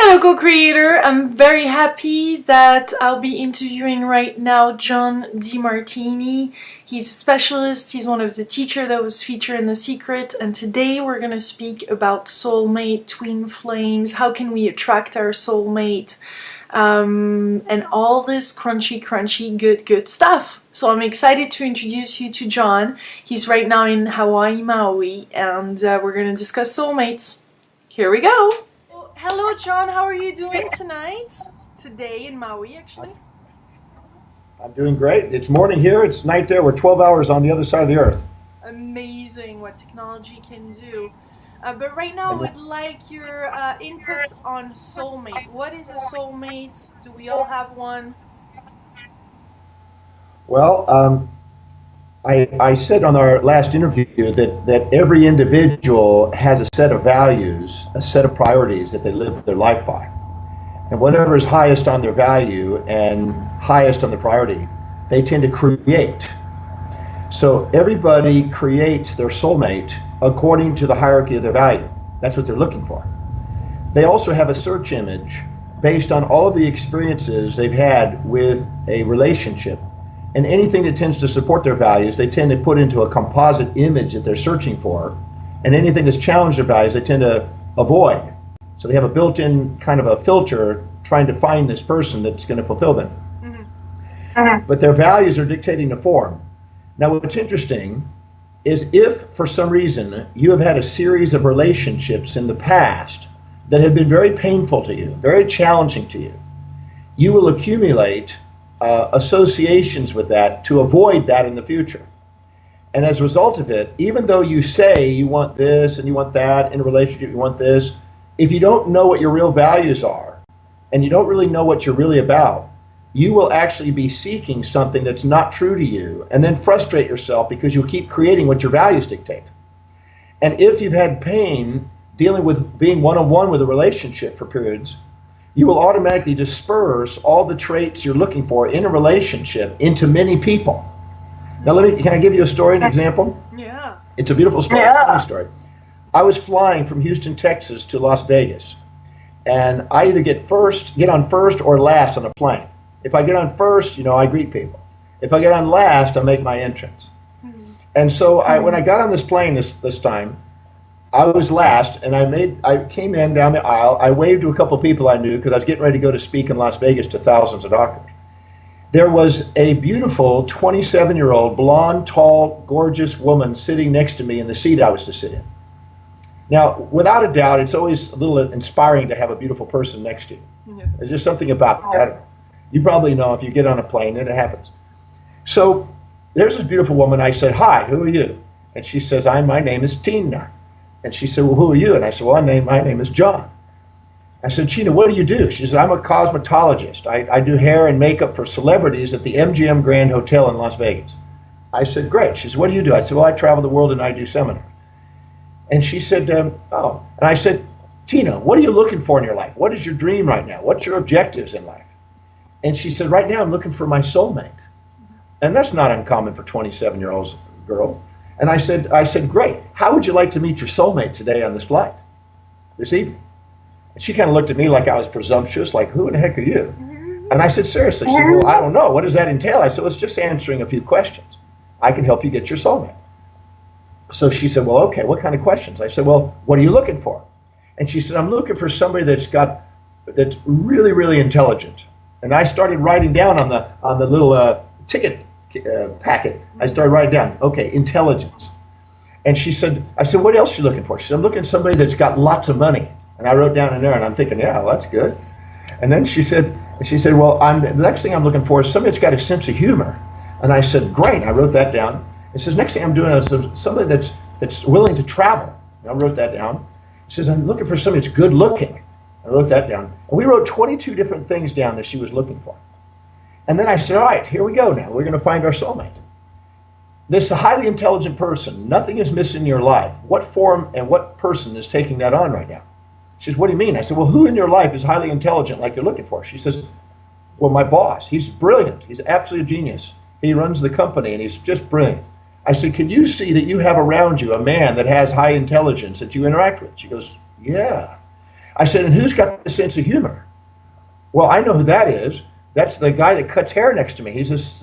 Hello, co-creator. I'm very happy that I'll be interviewing right now John Demartini. He's a specialist. He's one of the teachers that was featured in The Secret. And today we're going to speak about soulmate, twin flames, how can we attract our soulmate, and all this crunchy, good stuff. So I'm excited to introduce you to John. He's right now in Hawaii, Maui, and we're going to discuss soulmates. Here we go. Hello, John. How are you doing tonight? Today in Maui, actually. I'm doing great. It's morning here. It's night there. We're 12 hours on the other side of the earth. Amazing what technology can do. But right now, I And would like your input on soulmate. What is a soulmate? Do we all have one? well, I said on our last interview that every individual has a set of values, a set of priorities that they live their life by. And whatever is highest on their value and highest on the priority, they tend to create. So everybody creates their soulmate according to the hierarchy of their value. That's what they're looking for. They also have a search image based on all of the experiences they've had with a relationship. And anything that tends to support their values, they tend to put into a composite image that they're searching for. And anything that's challenged their values, they tend to avoid. So they have a built-in kind of a filter trying to find this person that's going to fulfill them. But their values are dictating the form. Now, what's interesting is if for some reason you have had a series of relationships in the past that have been very painful to you, very challenging to you, you will accumulate associations with that to avoid that in the future. And as a result of it, even though you say you want this and you want that in a relationship, you want this, if you don't know what your real values are and you don't really know what you're really about, you will actually be seeking something that's not true to you and then frustrate yourself because you'll keep creating what your values dictate. And if you've had pain dealing with being one-on-one with a relationship for periods, you will automatically disperse all the traits you're looking for in a relationship into many people. Now, can I give you a story, an example? Yeah. It's a beautiful story, a funny story. I was flying from Houston, Texas to Las Vegas, and I either get on first or last on a plane. If I get on first, I greet people. If I get on last, I make my entrance. And so when I got on this plane this time, I was last, and I came in down the aisle. I waved to a couple of people I knew because I was getting ready to go to speak in Las Vegas to thousands of doctors. There was a beautiful 27-year-old, blonde, tall, gorgeous woman sitting next to me in the seat I was to sit in. Now, without a doubt, it's always a little inspiring to have a beautiful person next to you. Yeah. There's just something about that. You probably know if you get on a plane and it happens. So there's this beautiful woman. I said, "Hi, who are you?" And she says, my name is Tina." And she said, "Well, who are you?" And I said, "Well, my name is John." I said, "Tina, what do you do?" She said, "I'm a cosmetologist. I do hair and makeup for celebrities at the MGM Grand Hotel in Las Vegas." I said, "Great." She said, "What do you do?" I said, "Well, I travel the world and I do seminars." And she said, "Oh." And I said, "Tina, what are you looking for in your life? What is your dream right now? What's your objectives in life?" And she said, "Right now I'm looking for my soulmate." And that's not uncommon for 27-year-old girl. And I said, "Great. How would you like to meet your soulmate today on this flight, this evening?" And she kind of looked at me like I was presumptuous, like, "Who in the heck are you?" And I said, "Seriously." She said, "Well, I don't know. What does that entail?" I said, "Well, it's just answering a few questions. I can help you get your soulmate." So she said, "Well, okay, what kind of questions?" I said, "Well, what are you looking for?" And she said, "I'm looking for somebody that's really, really intelligent." And I started writing down on the little ticket packet. I started writing down, okay, intelligence. And I said, "What else are you looking for?" She said, "I'm looking for somebody that's got lots of money." And I wrote down in there, and I'm thinking, yeah, well, that's good. And then she said, "Well, the next thing I'm looking for is somebody that's got a sense of humor." And I said, "Great." I wrote that down. It says, "Next thing I'm doing is somebody that's willing to travel." And I wrote that down. She says, "I'm looking for somebody that's good looking." I wrote that down. And we wrote 22 different things down that she was looking for. And then I said, "All right, here we go now. We're going to find our soulmate." This highly intelligent person, nothing is missing in your life. What form and what person is taking that on right now? She says, "What do you mean?" I said, "Well, who in your life is highly intelligent like you're looking for?" She says, "Well, my boss. He's brilliant. He's absolutely a genius. He runs the company and he's just brilliant." I said, "Can you see that you have around you a man that has high intelligence that you interact with?" She goes, "Yeah." I said, and who's got the sense of humor? Well, I know who that is. That's the guy that cuts hair next to me. He's this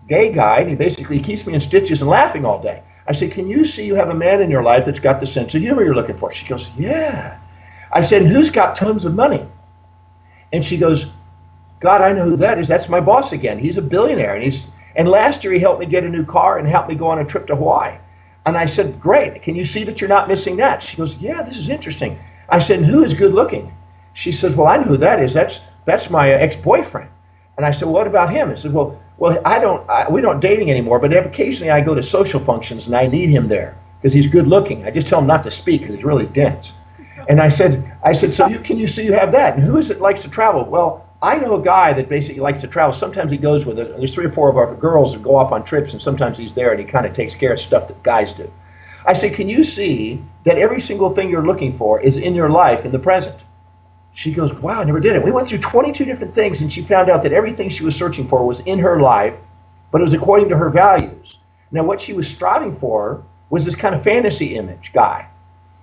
gay guy, and he basically keeps me in stitches and laughing all day. I said, can you see you have a man in your life that's got the sense of humor you're looking for? She goes, yeah. I said, and who's got tons of money? And she goes, God, I know who that is. That's my boss again. He's a billionaire. And last year he helped me get a new car and helped me go on a trip to Hawaii. And I said, great. Can you see that you're not missing that? She goes, yeah, this is interesting. I said, and who is good looking? She says, well, I know who that is. That's my ex-boyfriend. And I said, well, what about him? I said, well, we don't dating anymore, but occasionally I go to social functions and I need him there because he's good looking. I just tell him not to speak because he's really dense. And I said, so can you see you have that? And who is it likes to travel? Well, I know a guy that basically likes to travel. Sometimes he goes with it. There's 3 or 4 of our girls that go off on trips, and sometimes he's there and he kind of takes care of stuff that guys do. I said, can you see that every single thing you're looking for is in your life in the present? She goes, wow, I never did it. We went through 22 different things, and she found out that everything she was searching for was in her life, but it was according to her values. Now, what she was striving for was this kind of fantasy image guy.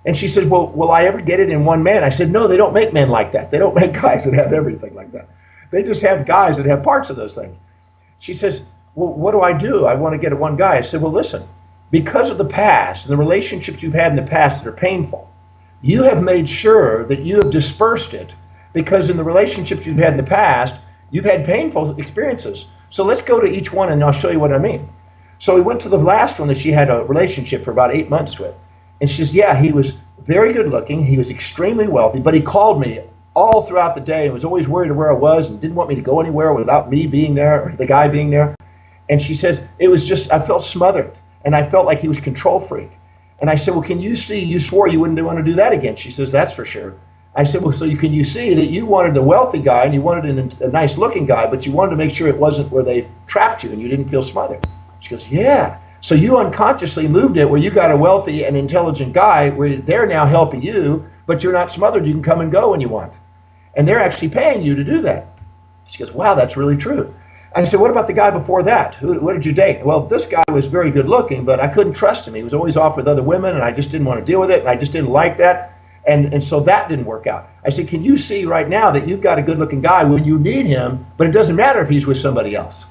And she says, well, will I ever get it in one man? I said, no, they don't make men like that. They don't make guys that have everything like that. They just have guys that have parts of those things. She says, well, what do I do? I want to get it one guy. I said, well, listen, because of the past and the relationships you've had in the past that are painful, you have made sure that you have dispersed it because in the relationships you've had in the past, you've had painful experiences. So let's go to each one and I'll show you what I mean. So we went to the last one that she had a relationship for about 8 months with. And she says, yeah, he was very good looking. He was extremely wealthy, but he called me all throughout the day and was always worried where I was and didn't want me to go anywhere without me being there or the guy being there. And she says, it was just, I felt smothered and I felt like he was control freak. And I said, well, can you see, you swore you wouldn't want to do that again. She says, that's for sure. I said, well, so can you see that you wanted a wealthy guy and you wanted a nice looking guy, but you wanted to make sure it wasn't where they trapped you and you didn't feel smothered. She goes, yeah. So you unconsciously moved it where you got a wealthy and intelligent guy where they're now helping you, but you're not smothered. You can come and go when you want. And they're actually paying you to do that. She goes, wow, that's really true. I said, what about the guy before that? What did you date? Well, this guy was very good looking, but I couldn't trust him. He was always off with other women, and I just didn't want to deal with it, and I just didn't like that. And so that didn't work out. I said, can you see right now that you've got a good looking guy when you need him, but it doesn't matter if he's with somebody else?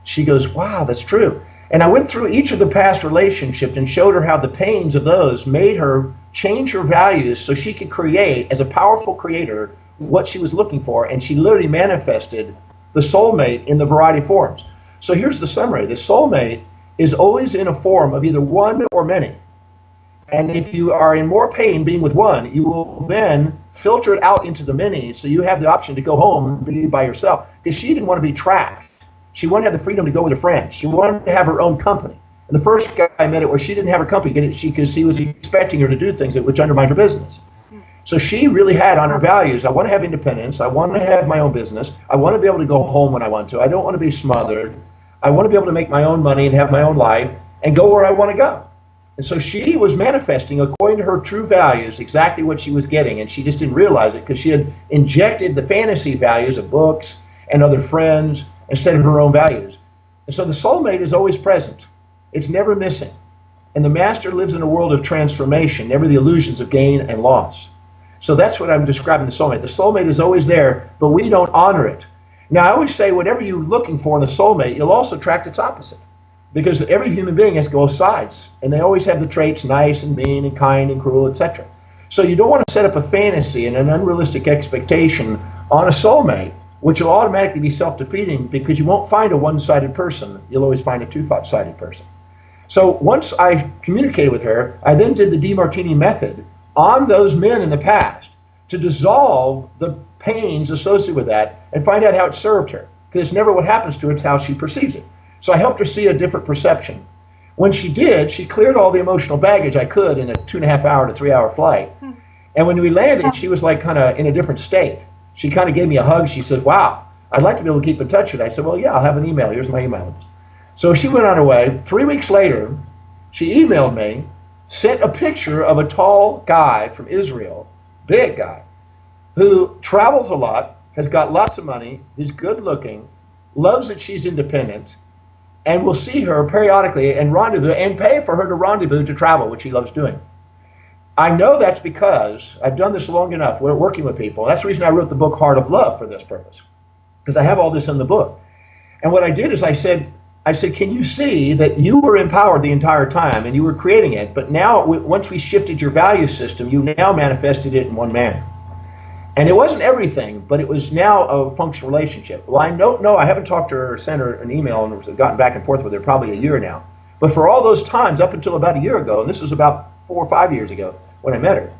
She goes, wow, that's true. And I went through each of the past relationships and showed her how the pains of those made her change her values so she could create, as a powerful creator, what she was looking for. And she literally manifested the soulmate in the variety of forms. So here's the summary. The soulmate is always in a form of either one or many. And if you are in more pain being with one, you will then filter it out into the many, so you have the option to go home and be by yourself. Because she didn't want to be trapped. She wanted to have the freedom to go with her friends. She wanted to have her own company. And the first guy I met it where she didn't have her company because he was expecting her to do things which undermined her business. So she really had on her values, I want to have independence, I want to have my own business, I want to be able to go home when I want to, I don't want to be smothered, I want to be able to make my own money and have my own life and go where I want to go. And so she was manifesting according to her true values exactly what she was getting, and she just didn't realize it because she had injected the fantasy values of books and other friends instead of her own values. And so the soulmate is always present. It's never missing. And the master lives in a world of transformation, never the illusions of gain and loss. So that's what I'm describing the soulmate. The soulmate is always there, but we don't honor it. Now, I always say whatever you're looking for in a soulmate, you'll also attract its opposite. Because every human being has both sides, and they always have the traits nice and mean and kind and cruel, etc. So you don't want to set up a fantasy and an unrealistic expectation on a soulmate, which will automatically be self-defeating because you won't find a one-sided person. You'll always find a two-sided person. So once I communicated with her, I then did the Demartini method on those men in the past to dissolve the pains associated with that and find out how it served her. Because it's never what happens to her, it's how she perceives it. So I helped her see a different perception. When she did, she cleared all the emotional baggage I could in a 2.5 hour to 3 hour flight. And when we landed, she was like kind of in a different state. She kind of gave me a hug. She said, wow, I'd like to be able to keep in touch with you. I said, well, yeah, I'll have an email. Here's my email address. So she went on her way. 3 weeks later, she emailed me, sent a picture of a tall guy from Israel, big guy, who travels a lot, has got lots of money, he's good looking, loves that she's independent, and will see her periodically and rendezvous and pay for her to rendezvous to travel, which he loves doing. I know that's because I've done this long enough. We're working with people. That's the reason I wrote the book Heart of Love for this purpose, because I have all this in the book. And what I did is I said, can you see that you were empowered the entire time and you were creating it, but now once we shifted your value system, you now manifested it in one manner. And it wasn't everything, but it was now a functional relationship. Well, I don't know. I haven't talked to her or sent her an email and gotten back and forth with her probably a year now. But for all those times up until about a year ago, and this was about 4 or 5 years ago when I met her,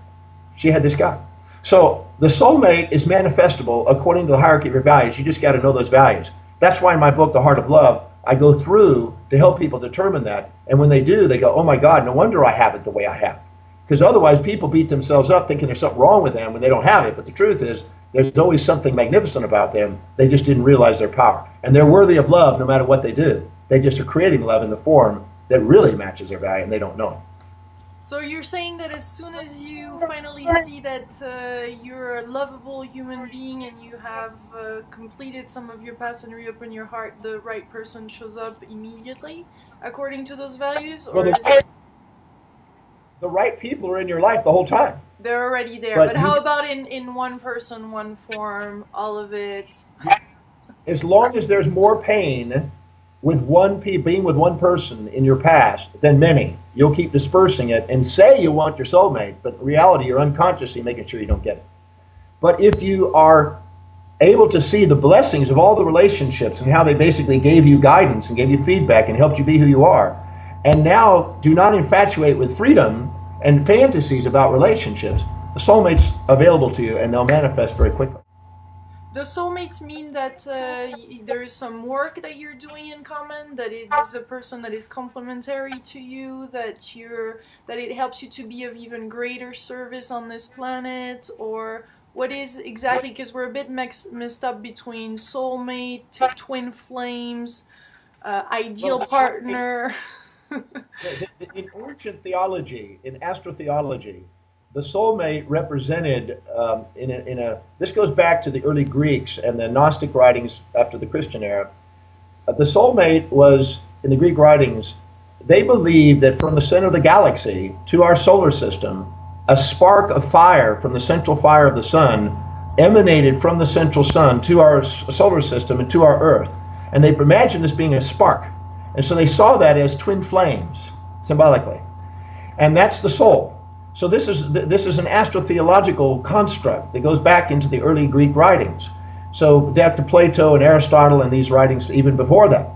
she had this guy. So the soulmate is manifestable according to the hierarchy of your values. You just got to know those values. That's why in my book, The Heart of Love, I go through to help people determine that. And when they do, they go, oh my God, no wonder I have it the way I have it. Because otherwise people beat themselves up thinking there's something wrong with them when they don't have it. But the truth is, there's always something magnificent about them. They just didn't realize their power. And they're worthy of love no matter what they do. They just are creating love in the form that really matches their value, and they don't know it. So you're saying that as soon as you finally see that you're a lovable human being and you have completed some of your past and reopened your heart, the right person shows up immediately according to those values? Or well, the right people are in your life the whole time. They're already there. But how about in one person, one form, all of it? As long as there's more pain with being with one person in your past than many, you'll keep dispersing it and say you want your soulmate, but in reality you're unconsciously making sure you don't get it. But if you are able to see the blessings of all the relationships and how they basically gave you guidance and gave you feedback and helped you be who you are, and now do not infatuate with freedom and fantasies about relationships, the soulmate's available to you and they'll manifest very quickly. Does soulmates mean that there is some work that you're doing in common, that it is a person that is complementary to you, that it helps you to be of even greater service on this planet, or what is exactly, because we're a bit messed up between soulmate, twin flames, ideal partner. In ancient theology, in astrotheology, the soulmate represented this goes back to the early Greeks and the Gnostic writings after the Christian era. The soulmate was, in the Greek writings, they believed that from the center of the galaxy to our solar system, a spark of fire from the central fire of the sun emanated from the central sun to our solar system and to our Earth. And they imagined this being a spark. And so they saw that as twin flames, symbolically. And that's the soul. So this is an astrotheological construct that goes back into the early Greek writings. So back to Plato and Aristotle and these writings even before that.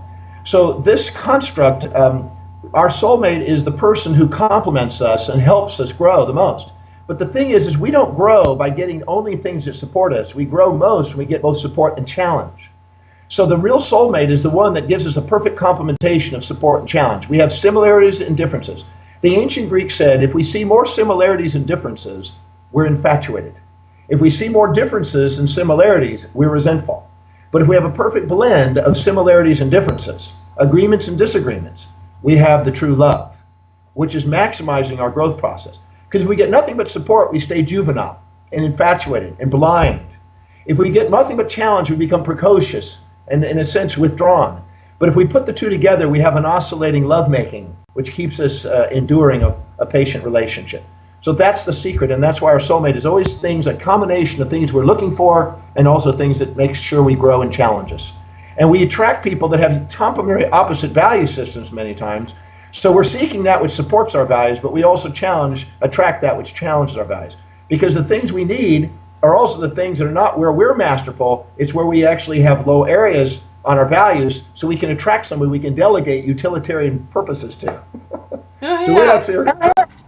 So this construct, our soulmate is the person who complements us and helps us grow the most. But the thing is we don't grow by getting only things that support us. We grow most when we get both support and challenge. So the real soulmate is the one that gives us a perfect complementation of support and challenge. We have similarities and differences. The ancient Greeks said, if we see more similarities and differences, we're infatuated. If we see more differences and similarities, we're resentful. But if we have a perfect blend of similarities and differences, agreements and disagreements, we have the true love, which is maximizing our growth process. Because if we get nothing but support, we stay juvenile and infatuated and blind. If we get nothing but challenge, we become precocious and, in a sense, withdrawn. But if we put the two together, we have an oscillating lovemaking, which keeps us enduring a patient relationship. So that's the secret, and that's why our soulmate is always a combination of things we're looking for and also things that make sure we grow and challenge us. And we attract people that have complementary opposite value systems many times. So we're seeking that which supports our values, but we also attract that which challenges our values. Because the things we need are also the things that are not where we're masterful, it's where we actually have low areas on our values, so we can attract somebody we can delegate utilitarian purposes to. So we're actually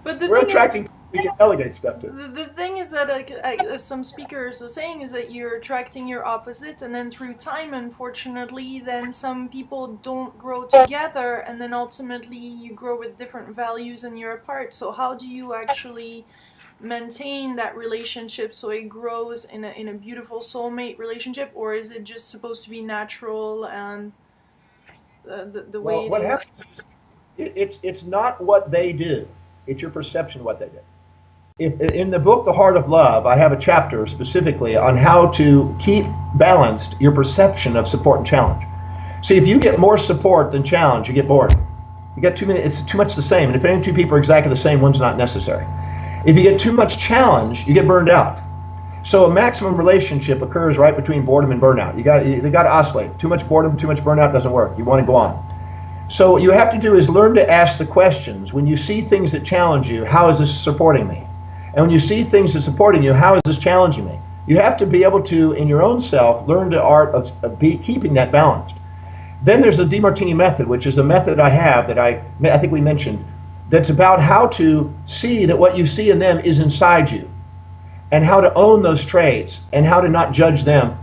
we're attracting people we can delegate stuff to. The thing is that, as some speakers are saying, is that you're attracting your opposites, and then through time, unfortunately, then some people don't grow together, and then ultimately you grow with different values and you're apart. So how do you actually maintain that relationship so it grows in a beautiful soulmate relationship, or is it just supposed to be natural and the way what happens is it's not what they do, it's your perception of what they do. In the book The Heart of Love, I have a chapter specifically on how to keep balanced your perception of support and challenge. See, if you get more support than challenge, you get bored. You get too many, it's too much the same, and if any two people are exactly the same, one's not necessary. If you get too much challenge, you get burned out. So a maximum relationship occurs right between boredom and burnout. They got to oscillate. Too much boredom, too much burnout doesn't work. You want to go on. So what you have to do is learn to ask the questions. When you see things that challenge you, how is this supporting me? And when you see things that are supporting you, how is this challenging me? You have to be able to, in your own self, learn the art of keeping that balanced. Then there's the Demartini method, which is a method I have that I think we mentioned, that's about how to see that what you see in them is inside you, and how to own those traits, and how to not judge them.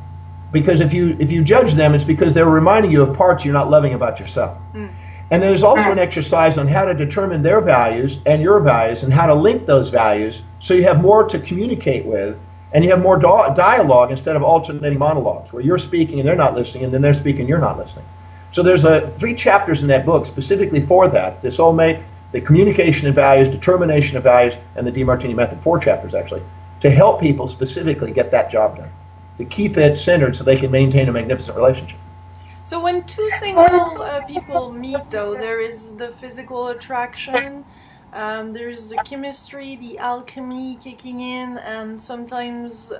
Because if you judge them, it's because they're reminding you of parts you're not loving about yourself. And there's also an exercise on how to determine their values and your values, and how to link those values so you have more to communicate with, and you have more dialogue instead of alternating monologues where you're speaking and they're not listening, and then they're speaking and you're not listening. So there's 3 chapters in that book specifically for that: the soulmate, the communication of values, determination of values, and the Demartini method. 4 chapters actually, to help people specifically get that job done, to keep it centered so they can maintain a magnificent relationship. So when 2 single people meet, though, there is the physical attraction, there is the chemistry, the alchemy kicking in, and sometimes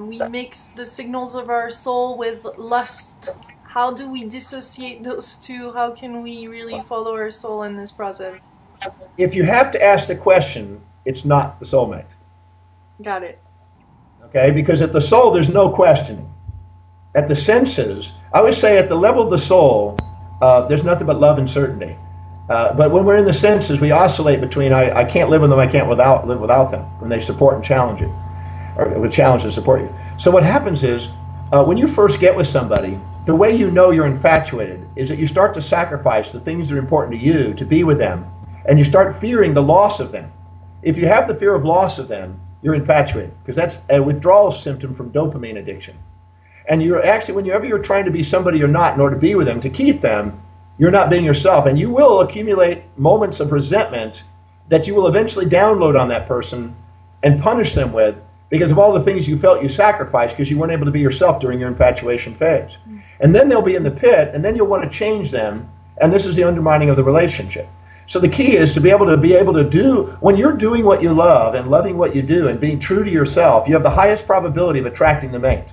we mix the signals of our soul with lust. How do we dissociate those 2? How can we really follow our soul in this process? If you have to ask the question, it's not the soulmate. Got it. Okay, because at the soul, there's no questioning. At the senses, I always say at the level of the soul, there's nothing but love and certainty. But when we're in the senses, we oscillate between I can't live with them, I can't live without them, when they support and challenge you, or would challenge and support you. So what happens is, when you first get with somebody, the way you know you're infatuated is that you start to sacrifice the things that are important to you to be with them, and you start fearing the loss of them. If you have the fear of loss of them, you're infatuated, because that's a withdrawal symptom from dopamine addiction. And you're actually, whenever you're trying to be somebody you're not in order to be with them, to keep them, you're not being yourself. And you will accumulate moments of resentment that you will eventually download on that person and punish them with, because of all the things you felt you sacrificed because you weren't able to be yourself during your infatuation phase. And then they'll be in the pit, and then you'll want to change them, and this is the undermining of the relationship. So the key is to be able to do, when you're doing what you love and loving what you do and being true to yourself, you have the highest probability of attracting the mate.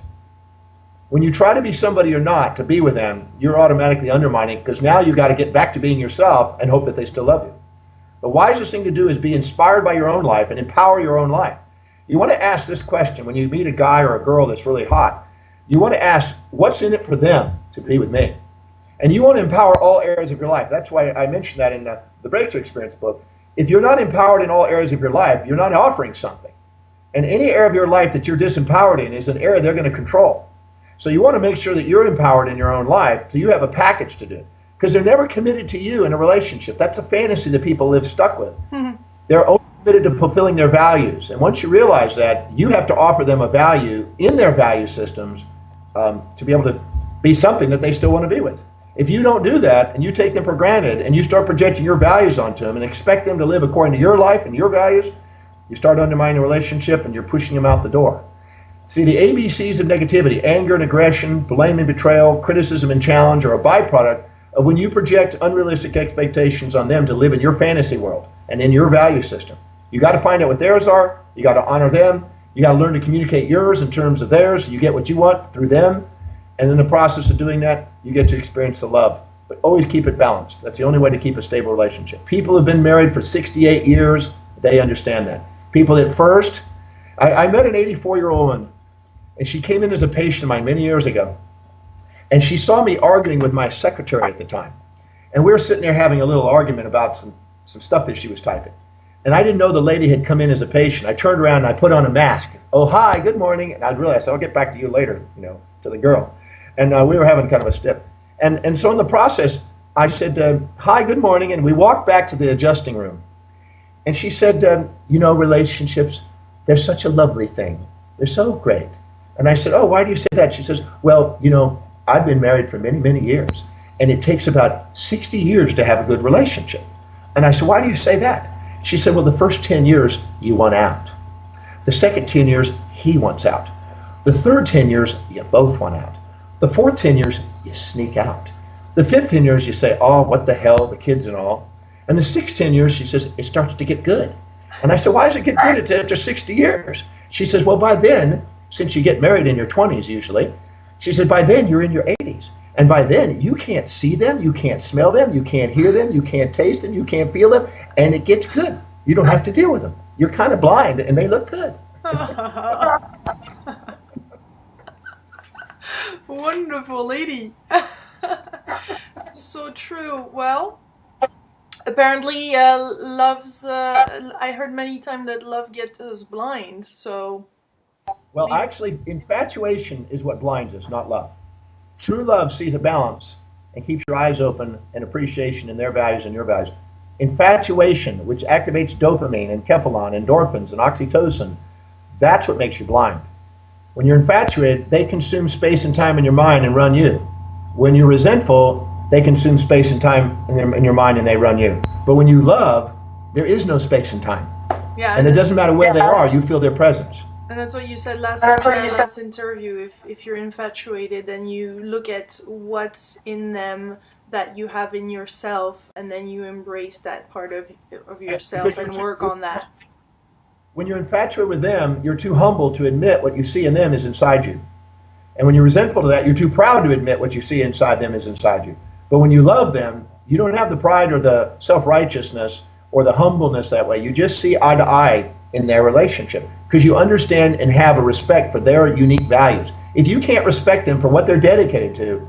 When you try to be somebody you're not to be with them, you're automatically undermining, because now you've got to get back to being yourself and hope that they still love you. The wisest thing to do is be inspired by your own life and empower your own life. You want to ask this question when you meet a guy or a girl that's really hot. You want to ask, what's in it for them to be with me? And you want to empower all areas of your life. That's why I mentioned that in the Breakthrough Experience book. If you're not empowered in all areas of your life, you're not offering something. And any area of your life that you're disempowered in is an area they're going to control. So you want to make sure that you're empowered in your own life, so you have a package to do. Because they're never committed to you in a relationship. That's a fantasy that people live stuck with. They're only committed to fulfilling their values. And once you realize that, you have to offer them a value in their value systems to be able to be something that they still want to be with. If you don't do that, and you take them for granted, and you start projecting your values onto them and expect them to live according to your life and your values, you start undermining the relationship, and you're pushing them out the door. See, the ABCs of negativity, anger and aggression, blame and betrayal, criticism and challenge, are a byproduct of when you project unrealistic expectations on them to live in your fantasy world and in your value system. You got to find out what theirs are. You got to honor them. You got to learn to communicate yours in terms of theirs, so you get what you want through them. And in the process of doing that, you get to experience the love. But always keep it balanced. That's the only way to keep a stable relationship. People who have been married for 68 years, they understand that. People that first, I met an 84-year-old woman, and she came in as a patient of mine many years ago. And she saw me arguing with my secretary at the time. And we were sitting there having a little argument about some stuff that she was typing. And I didn't know the lady had come in as a patient. I turned around and I put on a mask. Oh, hi, good morning. And I realized, I'll get back to you later, to the girl. And we were having kind of a stiff. And so in the process, I said, hi, good morning. And we walked back to the adjusting room. And she said, relationships, they're such a lovely thing. They're so great. And I said, oh, why do you say that? She says, well, I've been married for many, many years. And it takes about 60 years to have a good relationship. And I said, why do you say that? She said, well, the first 10 years, you want out. The second 10 years, he wants out. The third 10 years, you both want out. The fourth 10 years, you sneak out. The fifth 10 years, you say, oh, what the hell, the kids and all. And the sixth 10 years, she says, it starts to get good. And I said, why does it get good after 60 years? She says, well, by then, since you get married in your 20s usually, she said, by then you're in your 80s. And by then you can't see them, you can't smell them, you can't hear them, you can't taste them, you can't feel them, and it gets good. You don't have to deal with them. You're kind of blind and they look good. Wonderful lady. So true. Well, apparently love's I heard many times that love gets us blind, so Well, actually, infatuation is what blinds us, not love. True love sees a balance and keeps your eyes open and appreciation in their values and your values. Infatuation, which activates dopamine and cephalon, endorphins and oxytocin, that's what makes you blind. When you're infatuated, they consume space and time in your mind and run you. When you're resentful, they consume space and time in your mind and they run you. But when you love, there is no space and time. yeah, And it doesn't matter where they are, you feel their presence. and that's what you said last in our last interview. If you're infatuated, then you look at what's in them that you have in yourself, and then you embrace that part of yourself and work on that. When you're infatuated with them, you're too humble to admit what you see in them is inside you. And when you're resentful to that, you're too proud to admit what you see inside them is inside you. But when you love them, you don't have the pride or the self-righteousness or the humbleness that way. You just see eye to eye in their relationship because you understand and have a respect for their unique values. If you can't respect them for what they're dedicated to,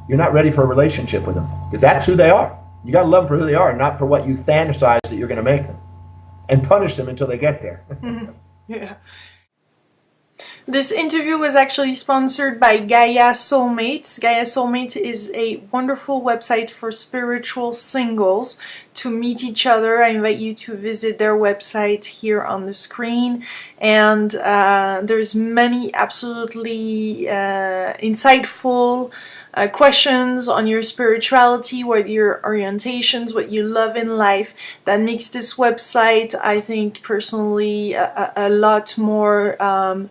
you're not ready for a relationship with them because that's who they are. You got to love them for who they are, not for what you fantasize that you're going to make them, and punish them until they get there. Yeah. This interview was actually sponsored by Gaia Soulmates. Gaia Soulmates is a wonderful website for spiritual singles to meet each other. I invite you to visit their website here on the screen. And there's many absolutely insightful questions on your spirituality, what your orientations, what you love in life. That makes this website, I think personally, a lot more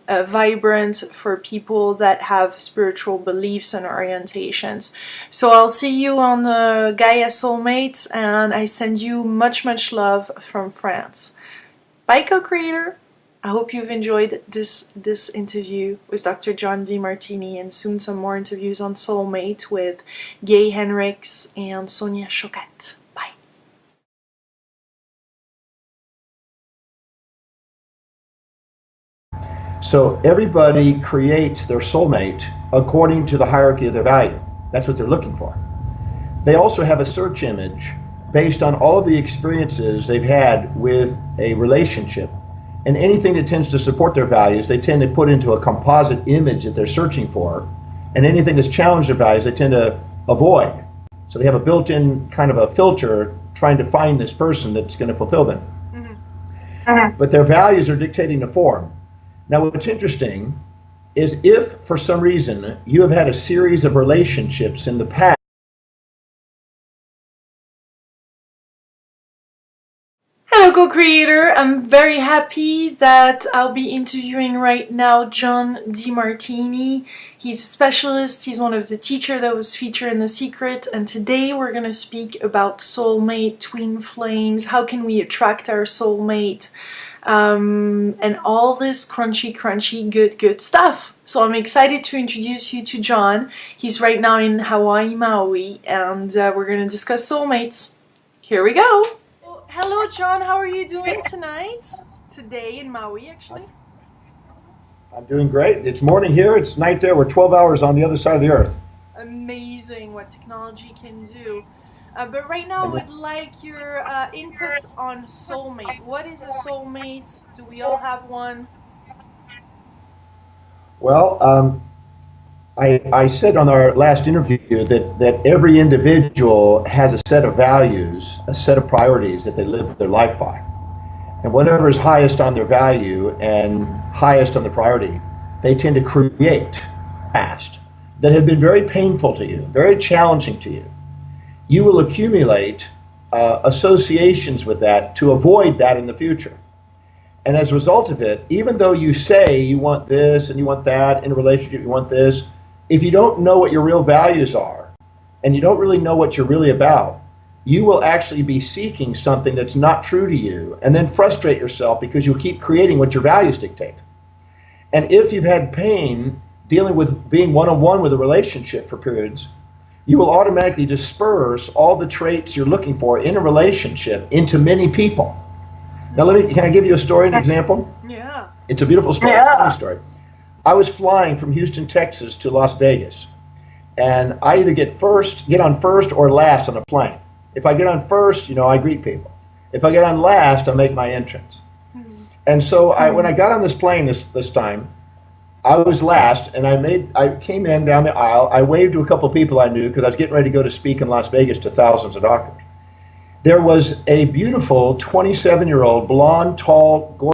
vibrant for people that have spiritual beliefs and orientations. So I'll see you on Gaia Soulmates, and I send you much love from France. Bye, co-creator. I hope you've enjoyed this interview with Dr. John Demartini, and soon some more interviews on Soulmate with Gay Henriks and Sonia Choquette. Bye. So everybody creates their soulmate according to the hierarchy of their value. That's what they're looking for. They also have a search image based on all of the experiences they've had with a relationship. And anything that tends to support their values, they tend to put into a composite image that they're searching for. And anything that's challenged their values, they tend to avoid. So they have a built-in kind of a filter trying to find this person that's going to fulfill them. Mm-hmm. But their values are dictating the form. Now, what's interesting is if, for some reason, you have had a series of relationships in the past. Hello, co-creator. I'm very happy that I'll be interviewing right now John Demartini. He's a specialist. He's one of the teachers that was featured in The Secret. And today we're going to speak about soulmate, twin flames, how can we attract our soulmate, and all this crunchy, good stuff. So I'm excited to introduce you to John. He's right now in Hawaii, Maui, and we're going to discuss soulmates. Here we go. Hello, John. How are you doing tonight? Today in Maui, actually. I'm doing great. It's morning here. It's night there. We're 12 hours on the other side of the earth. Amazing what technology can do. But right now, I would like your input on soulmate. What is a soulmate? Do we all have one? Well, I said on our last interview that every individual has a set of values, a set of priorities that they live their life by. And whatever is highest on their value and highest on the priority, they tend to create past that have been very painful to you, very challenging to you. You will accumulate associations with that to avoid that in the future. And as a result of it, even though you say you want this and you want that in a relationship, you want this, if you don't know what your real values are and you don't really know what you're really about, you will actually be seeking something that's not true to you and then frustrate yourself because you'll keep creating what your values dictate. And if you've had pain dealing with being one-on-one with a relationship for periods, you will automatically disperse all the traits you're looking for in a relationship into many people. Now, can I give you a story, an example? Yeah. It's a beautiful story, a funny story. I was flying from Houston, Texas to Las Vegas, and I either get on first or last on a plane. If I get on first, I greet people. If I get on last, I make my entrance. And so when I got on this plane this time, I was last, and I came in down the aisle. I waved to a couple of people I knew because I was getting ready to go to speak in Las Vegas to thousands of doctors. There was a beautiful 27-year-old, blonde, tall, gorgeous